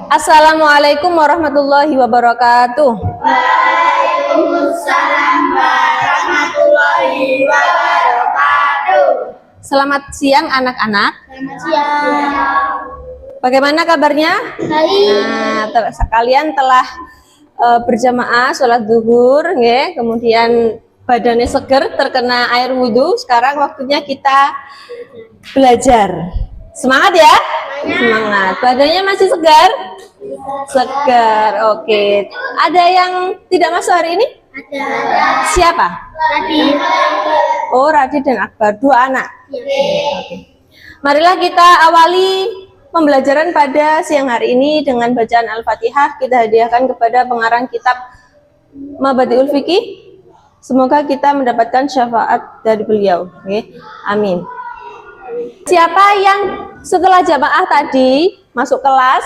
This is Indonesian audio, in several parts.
Assalamualaikum warahmatullahi wabarakatuh. Waalaikumsalam warahmatullahi wabarakatuh. Selamat siang anak-anak. Selamat siang. Bagaimana kabarnya? Baik. Nah, kalian telah berjamaah sholat zuhur, ya. Kemudian badannya seger terkena air wudhu. Sekarang waktunya kita belajar. Semangat ya? Semangat. Badannya masih segar? Segar. Oke. Ada yang tidak masuk hari ini? Ada. Siapa? Tadi. Oh, Radit dan Akbar, dua anak. Oke. Marilah kita awali pembelajaran pada siang hari ini dengan bacaan Al-Fatihah. Kita hadiahkan kepada pengarang kitab Mabadiul Fiqih. Semoga kita mendapatkan syafaat dari beliau. Oke. Amin. Siapa yang setelah jamaah tadi masuk kelas,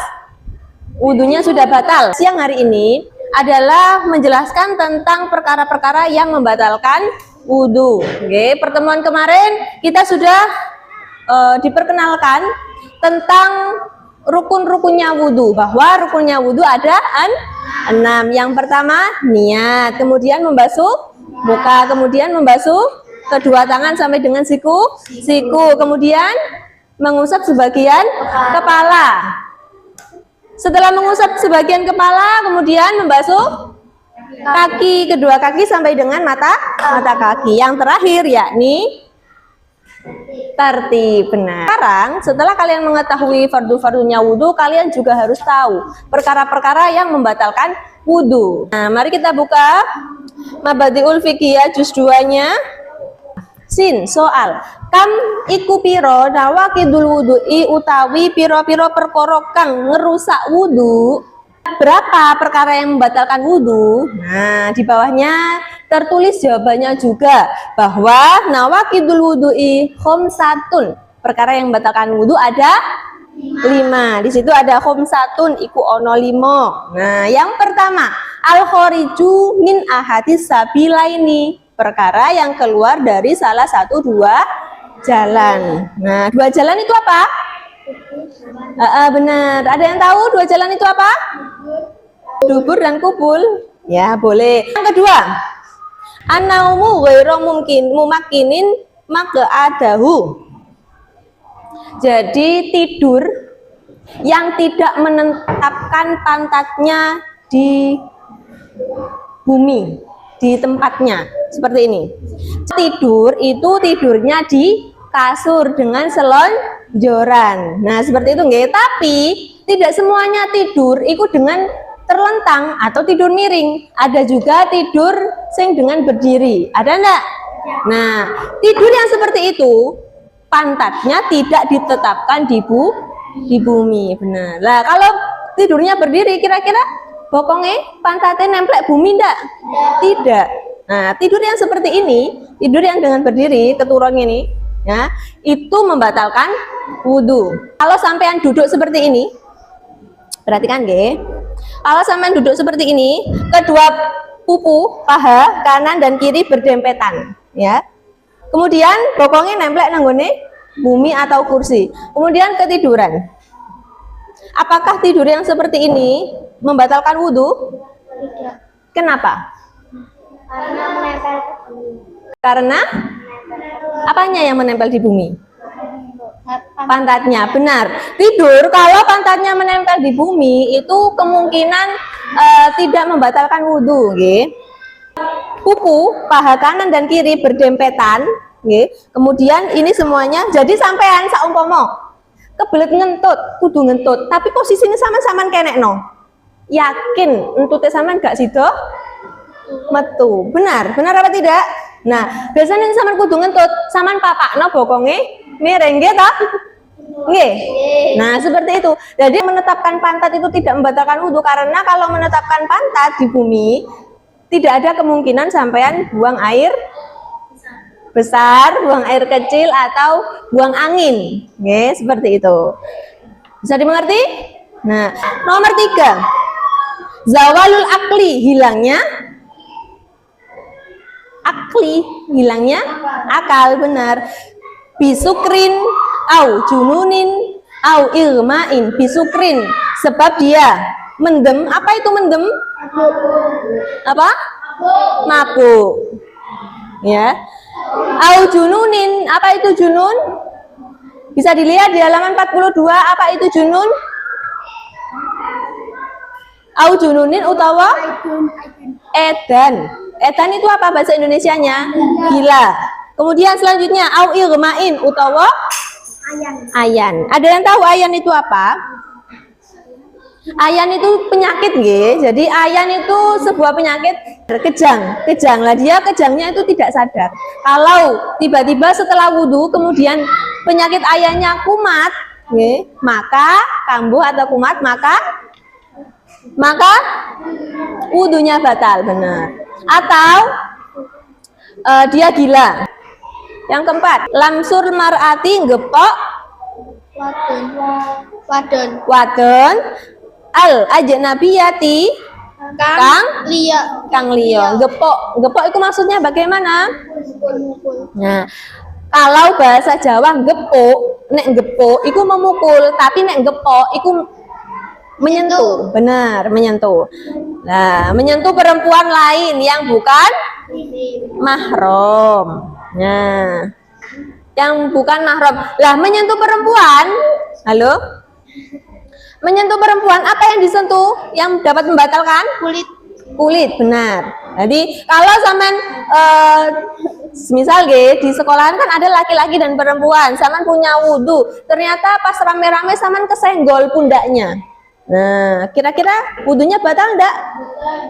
wudhunya sudah batal? Siang hari ini adalah menjelaskan tentang perkara-perkara yang membatalkan wudhu. Oke, pertemuan kemarin kita sudah diperkenalkan tentang rukun-rukunnya wudhu, bahwa rukunnya wudhu ada 6. Yang pertama niat, kemudian membasuh muka, kemudian membasuh kedua tangan sampai dengan siku, kemudian mengusap sebagian kepala. Setelah mengusap sebagian kepala, kemudian membasuh kaki, kedua kaki sampai dengan mata kaki. Yang terakhir yakni tertib. Benar. Sekarang setelah kalian mengetahui fardu-fardunya wudhu, kalian juga harus tahu perkara-perkara yang membatalkan wudhu. Nah, mari kita buka Mabadiul Fiqih juz 2-nya. Sin, soal kam iku piro nawakidul wudu'i utawi piro-piro perkara kang ngerusak wudu. Berapa perkara yang membatalkan wudu? Nah, di bawahnya tertulis jawabannya juga, bahwa nawakidul wudu'i khomsatun. Perkara yang membatalkan wudu ada 5. Di situ ada khomsatun iku ono 5. Nah, yang pertama al-khoriju min ahadis sabilaini. Perkara yang keluar dari salah satu dua jalan. Nah, dua jalan itu apa? Benar. Ada yang tahu dua jalan itu apa? Dubur dan kubul. Ya, boleh. Yang kedua, an-naumu ghairu mumakkinin maq'adahu. Jadi tidur yang tidak menetapkan pantatnya di bumi, di tempatnya. Seperti ini. Tidur itu tidurnya di kasur dengan selonjoran. Nah, seperti itu nggih. Tapi tidak semuanya tidur ikut dengan terlentang atau tidur miring. Ada juga tidur sing dengan berdiri. Ada enggak? Nah, tidur yang seperti itu pantatnya tidak ditetapkan di bumi. Benar. Lah, kalau tidurnya berdiri kira-kira bokongnya pantatnya nemplek bumi enggak? Tidak. Nah, tidur yang seperti ini, tidur yang dengan berdiri, keturun ini, ya, itu membatalkan wudhu. Kalau sampean duduk seperti ini, perhatikan nggih. Kalau sampean duduk seperti ini, kedua pupu, paha, kanan dan kiri berdempetan, ya. Kemudian bokongnya nemplek nanggone bumi atau kursi. Kemudian ketiduran. Apakah tidur yang seperti ini membatalkan wudhu? Tidak. Kenapa? Karena menempel ke bumi. Karena apanya yang menempel di bumi? Pantatnya. Benar. Tidur kalau pantatnya menempel di bumi itu kemungkinan tidak membatalkan wudhu. Okay? Pupu, paha kanan dan kiri berdempetan. Okay? Kemudian ini semuanya. Jadi sampean saumpama kebelet ngentut, kudu ngentut. Tapi posisinya sama-sama kenek no. Yakin entute sampean gak sido? Metu. Benar apa tidak? Nah, biasanya sampean kudu ngentut, sampean papakno bokonge miring nggih ta? Nggih. Nah, seperti itu. Jadi menetapkan pantat itu tidak membatalkan wudhu, karena kalau menetapkan pantat di bumi tidak ada kemungkinan sampean buang air besar, buang air kecil atau buang angin. Nggih, seperti itu. Bisa dimengerti? Nah, nomor 3. Zawalul akli, hilangnya akal. Benar. Bisukrin au jununin Au irma'in bisukrin, sebab dia mendem. Apa itu mendem? Apa? Mabuk. Ya. Au jununin, apa itu junun? Bisa dilihat di halaman 42, apa itu junun? Au jununin utawa edan. Edan itu apa bahasa Indonesianya? Gila. Kemudian selanjutnya au irma'in utawa ayan. Ada yang tahu ayan itu apa? Ayan itu penyakit, nggih. Jadi ayan itu sebuah penyakit kejang lah, dia kejangnya itu tidak sadar. Kalau tiba-tiba setelah wudhu kemudian penyakit ayannya kumat, nggih, maka kambuh atau kumat, maka wudhunya batal, benar. Atau dia gila. Yang keempat, lamsul mar'ati gepok wadon al ajnabiyati kang liya. Gepok itu maksudnya bagaimana? Nah, kalau bahasa Jawa gepok, nek gepok itu memukul, tapi nek gepok itu menyentuh. Benar, menyentuh. Nah, menyentuh perempuan lain yang bukan mahram. Nah, yang bukan mahram. Lah, menyentuh perempuan, halo? Menyentuh perempuan, apa yang disentuh yang dapat membatalkan? Kulit, benar. Jadi kalau sampean misal di sekolahan kan ada laki-laki dan perempuan, sampean punya wudhu, ternyata pas rame-rame sampean kesenggol pundaknya. Nah, kira-kira wudhunya batal enggak?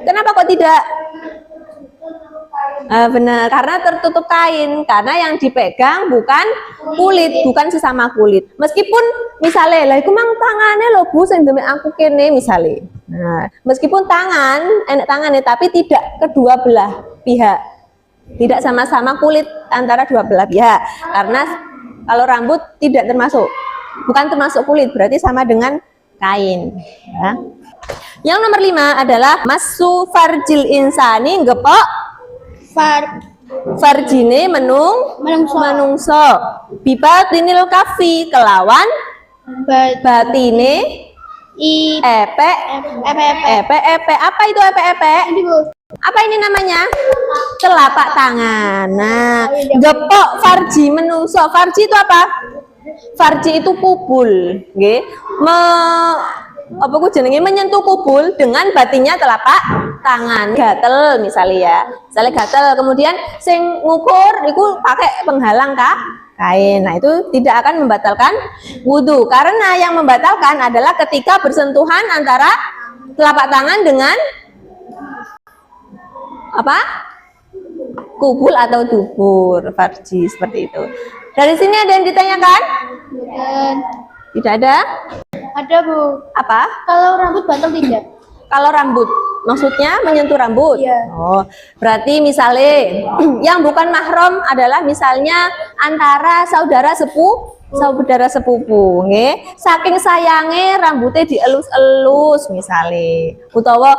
Kenapa kok tidak? Benar, karena tertutup kain, karena yang dipegang bukan kulit, bukan sesama kulit. Meskipun misalnya lah iku mang tangane lho Bu sing demek aku kene misalnya. Nah, meskipun enek tangannya tapi tidak kedua belah pihak. Tidak sama-sama kulit antara dua belah pihak. Karena kalau rambut tidak termasuk, bukan termasuk kulit, berarti sama dengan kain, ya. Yang nomor 5 adalah masu farjil insani gepok farjine menungso bibatinil kafi kelawan batine epe. Apa itu epe? Apa ini namanya? Telapak tangan. Nah, gepok farji menungso. Farji itu apa? Farji itu kubul, nggih. Apa ku jenenge menyentuh kubul dengan batinnya telapak tangan. Gatel misalnya ya. Misalnya gatel, kemudian sing ngukur itu pakai penghalang kain. Nah, itu tidak akan membatalkan wudhu, karena yang membatalkan adalah ketika bersentuhan antara telapak tangan dengan apa? Kubul atau dubur, farji, seperti itu. Dari sini ada yang ditanyakan? Tidak ada? Ada Bu. Apa? Kalau rambut batal tidak? Kalau rambut, maksudnya menyentuh rambut? Iya. Oh, berarti misalnya yang bukan mahram adalah misalnya antara saudara sepupu, nggih. Saking sayange rambutnya dielus-elus misalnya. Utawa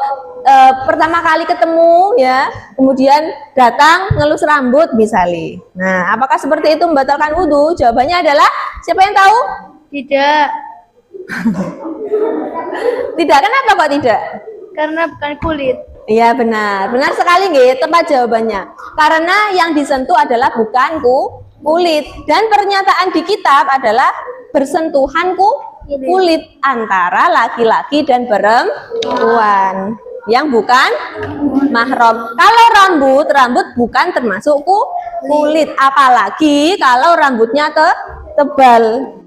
pertama kali ketemu ya, kemudian datang ngelus rambut misalnya. Nah, apakah seperti itu membatalkan wudhu? Jawabannya adalah siapa yang tahu? Tidak. Tidak. Kenapa kok tidak? Karena bukan kulit. Iya, benar sekali nggih, tepat jawabannya. Karena yang disentuh adalah bukan kulit, dan pernyataan di kitab adalah bersentuhan kulit antara laki-laki dan perempuan yang bukan mahram. Kalau rambut bukan termasuk kulit, apalagi kalau rambutnya tebal.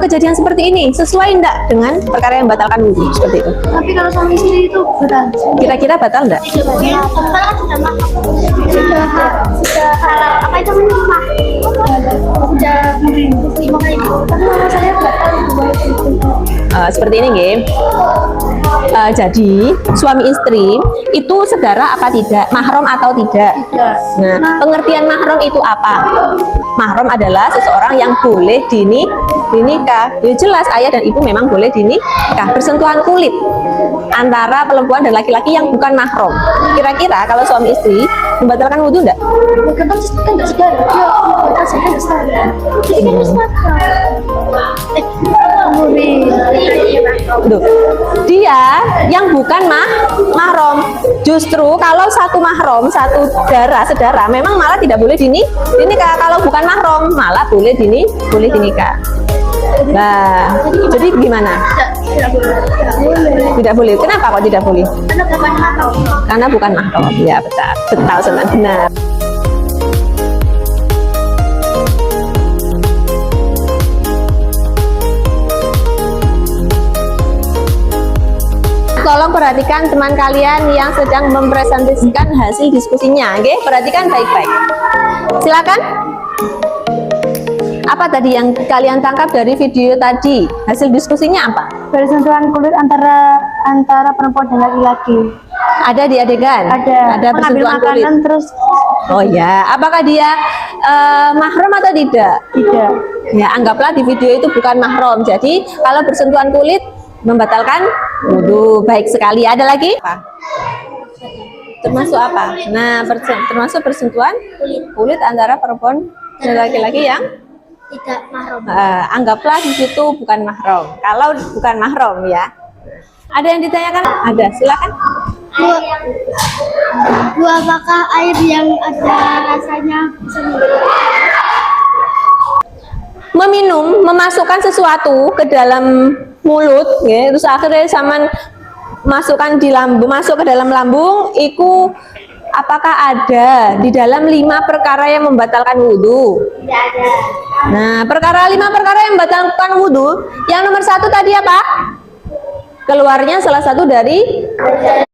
Kejadian seperti ini sesuai enggak dengan perkara yang membatalkan wudhu seperti itu? Tapi kalau suami istri itu berat. Kira-kira batal enggak? Sudah halal. Apa itu namanya? Sudah makanya karena saya batal Seperti ini, nggih. Jadi suami istri itu saudara apa tidak, mahram atau tidak? Nah, pengertian mahram itu apa? Mahram adalah seseorang yang boleh dinikah. Ya jelas ayah dan ibu memang boleh dinikah, bersentuhan kulit antara perempuan dan laki-laki yang bukan mahram. Kira-kira kalau suami istri membatalkan wudhu enggak? kan enggak saudara. Dia saya enggak saudara. Jadi kan harus Duh, dia yang bukan mahram. Justru kalau satu mahram, satu saudara memang malah tidak boleh dinikah. Kalau bukan mahram malah boleh dinikah. Nah, jadi gimana? Tidak boleh. Kenapa kok tidak boleh? Karena bukan mahram. Ya betul benar. Tolong perhatikan teman kalian yang sedang mempresentasikan hasil diskusinya, oke? Perhatikan baik-baik. Silakan. Apa tadi yang kalian tangkap dari video tadi? Hasil diskusinya apa? Bersentuhan kulit antara perempuan dan laki-laki. Ada di adegan? Ada mengambil bersentuhan kulit. makanan terus. Oh ya, apakah dia mahram atau tidak? Tidak. Ya, anggaplah di video itu bukan mahram. Jadi kalau bersentuhan kulit membatalkan wudhu. Baik sekali. Ada lagi? Apa? Termasuk apa? Nah, termasuk bersentuhan kulit antara perempuan dan laki-laki yang Tidak mahram. anggaplah di situ bukan mahram. Kalau bukan mahram ya. Ada yang ditanyakan? Ada. Silakan. Bu, apakah air yang ada rasanya bisa Meminum, memasukkan sesuatu ke dalam mulut, ya, terus akhirnya zaman masukkan di lambung, masuk ke dalam lambung, itu apakah ada di dalam 5 perkara yang membatalkan wudhu? Tidak ada. Nah, 5 perkara yang membatalkan wudhu, yang nomor 1 tadi apa? Keluarnya salah satu dari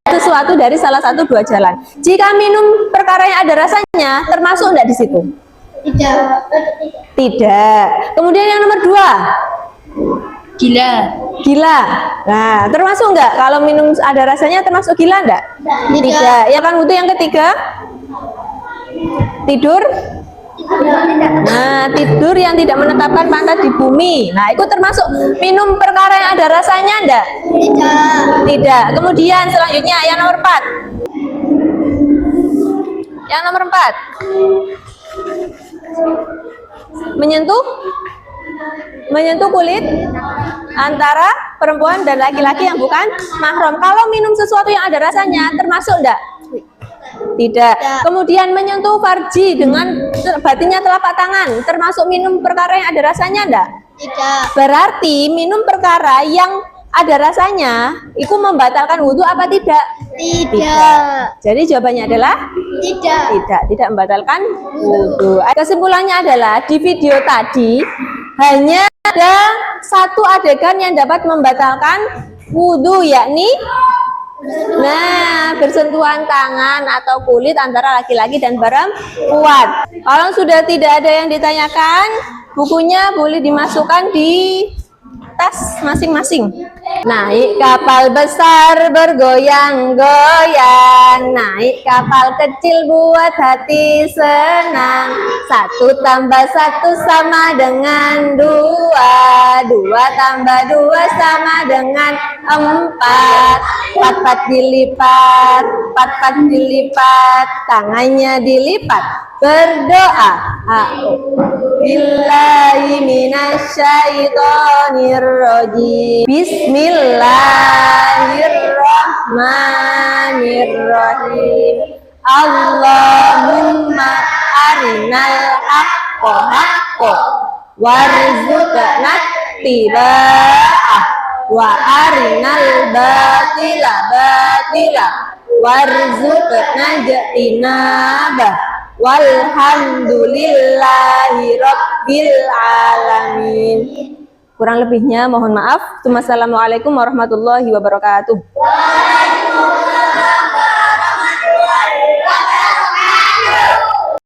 sesuatu dari salah satu 2 jalan. Jika minum perkara yang ada rasanya, termasuk enggak di situ? Tidak. Tidak. Kemudian yang nomor 2, gila. Nah, termasuk enggak? Kalau minum ada rasanya termasuk gila enggak? Tidak. Ya kan wudhu yang ketiga? Tidur? Nah, tidur yang tidak menetapkan pantat di bumi. Nah, itu termasuk minum perkara yang ada rasanya enggak? Tidak. Kemudian selanjutnya yang nomor 4. Yang nomor 4. Menyentuh kulit antara perempuan dan laki-laki yang bukan mahram. Kalau minum sesuatu yang ada rasanya termasuk enggak? Tidak. Kemudian menyentuh farji dengan batinnya telapak tangan termasuk minum perkara yang ada rasanya enggak? Tidak. Berarti minum perkara yang ada rasanya itu membatalkan wudhu apa tidak? Tidak. Jadi jawabannya adalah tidak membatalkan wudhu. Kesimpulannya adalah di video tadi hanya ada satu adegan yang dapat membatalkan wudhu, yakni bersentuhan tangan atau kulit antara laki-laki dan perempuan. Kalau sudah tidak ada yang ditanyakan, bukunya boleh dimasukkan di tas masing-masing. Naik kapal besar bergoyang-goyang, naik kapal kecil buat hati senang. 1 tambah 1 sama dengan 2, 2 tambah 2 sama dengan 4, 4 dilipat, 4 dilipat, tangannya dilipat, berdoa. Billahi minasyaitonirrajim. Bismillahirrahmanirrahim. Allahumma arinal haqqa haqqa warzuqna ittiba'ah wa arinal batila batila warzuqna ijtinabah. Walhamdulillahi rabbil alamin. Kurang lebihnya mohon maaf. Wassalamualaikum warahmatullahi wabarakatuh.